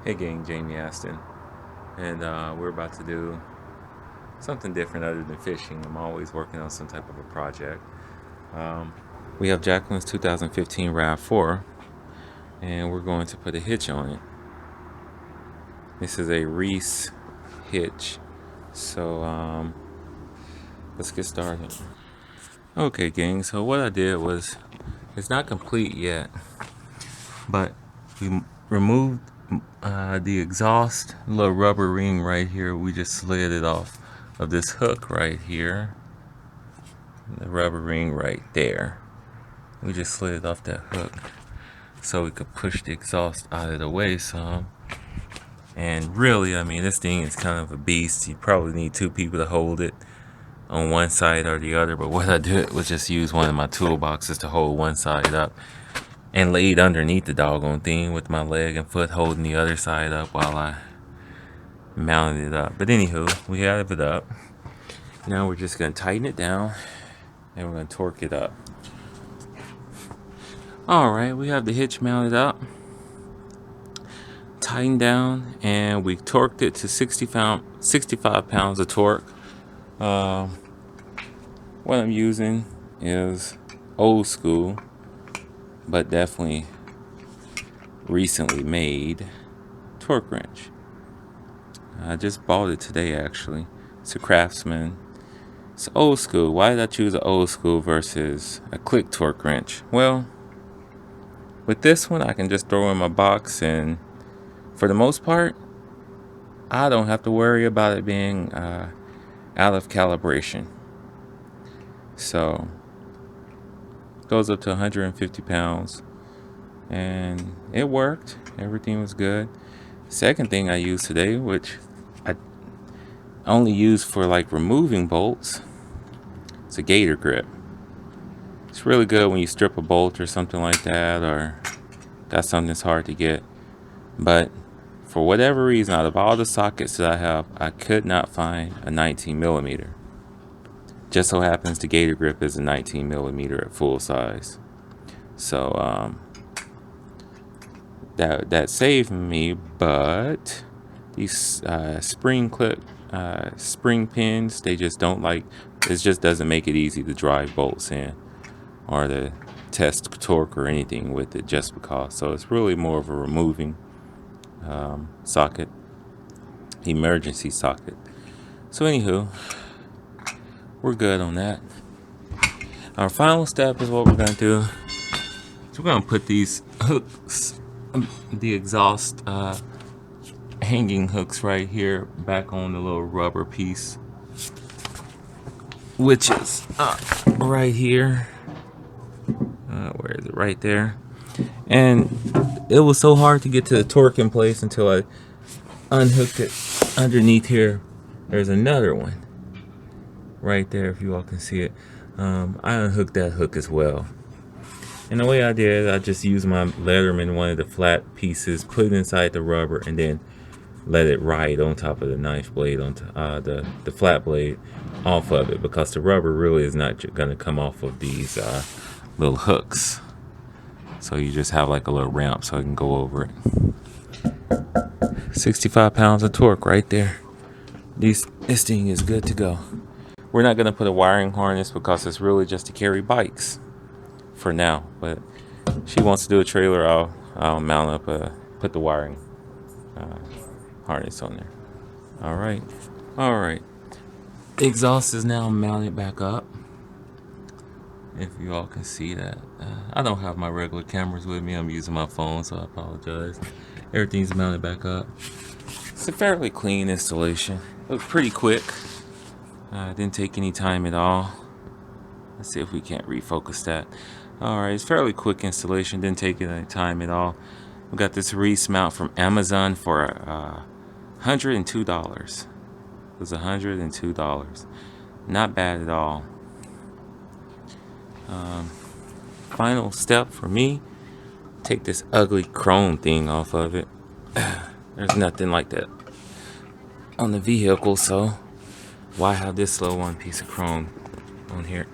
Hey gang, JaimeAstin, and we're about to do something different other than fishing. I'm always working on some type of a project. Um, we have Jacqueline's 2015 RAV4, and we're going to put a hitch on it. This is a Reese hitch, so let's get started. Okay gang, so what I did was, it's not complete yet, but we removed the exhaust little rubber ring right here. We just slid it off of this hook right here, the rubber ring right there. We just slid it off that hook so we could push the exhaust out of the way some. And really, I mean, this thing is kind of a beast. You probably need two people to hold it on one side or the other, but what I did was just use one of my toolboxes to hold one side up and laid underneath the doggone thing with my leg and foot holding the other side up while I mounted it up. But anywho, we have it up. Now we're just going to tighten it down and we're going to torque it up. Alright, we have the hitch mounted up, tightened down, and we torqued it to 65 pounds of torque. What I'm using is old school, but definitely recently made torque wrench. I just bought it today actually. It's a Craftsman. It's old school. Why did I choose an old school versus a click torque wrench? Well, with this one I can just throw in my box, and for the most part I don't have to worry about it being out of calibration. So it goes up to 150 pounds and it worked. Everything was good. Second thing I used today, which I only use for like removing bolts, it's a gator grip. It's really good when you strip a bolt or something like that, or got something that's hard to get. But for whatever reason, out of all the sockets that I have, I could not find a 19 millimeter. Just so happens the gator grip is a 19 millimeter at full size. So that saved me, but these spring pins, they just don't like, it just doesn't make it easy to drive bolts in or to test torque or anything with it, just because. So it's really more of a removing socket, emergency socket. So anywho, we're good on that. Our final step is what we're gonna do. So we're gonna put these hooks, the exhaust hanging hooks right here, back on the little rubber piece, which is right here. Where is it? Right there. And it was so hard to get to the torque in place until I unhooked it. Underneath here there's another one right there, if you all can see it. I unhooked that hook as well, and the way I did it, I just used my Letterman, one of the flat pieces, put it inside the rubber, and then let it ride on top of the knife blade, on the flat blade off of it, because the rubber really is not going to come off of these little hooks. So you just have like a little ramp so I can go over it. 65 pounds of torque right there. This thing is good to go. We're not going to put a wiring harness because it's really just to carry bikes for now, but she wants to do a trailer, I'll mount up put the wiring harness on there. All right. The exhaust is now mounted back up, if you all can see that. I don't have my regular cameras with me. I'm using my phone, so I apologize. Everything's mounted back up. It's a fairly clean installation. It was pretty quick. Didn't take any time at all. Let's see if we can't refocus that. Alright, it's fairly quick installation. Didn't take any time at all. We got this Reese mount from Amazon for $102. It was $102. Not bad at all. Final step for me, take this ugly chrome thing off of it. There's nothing like that on the vehicle, so why have this little one piece of chrome on here?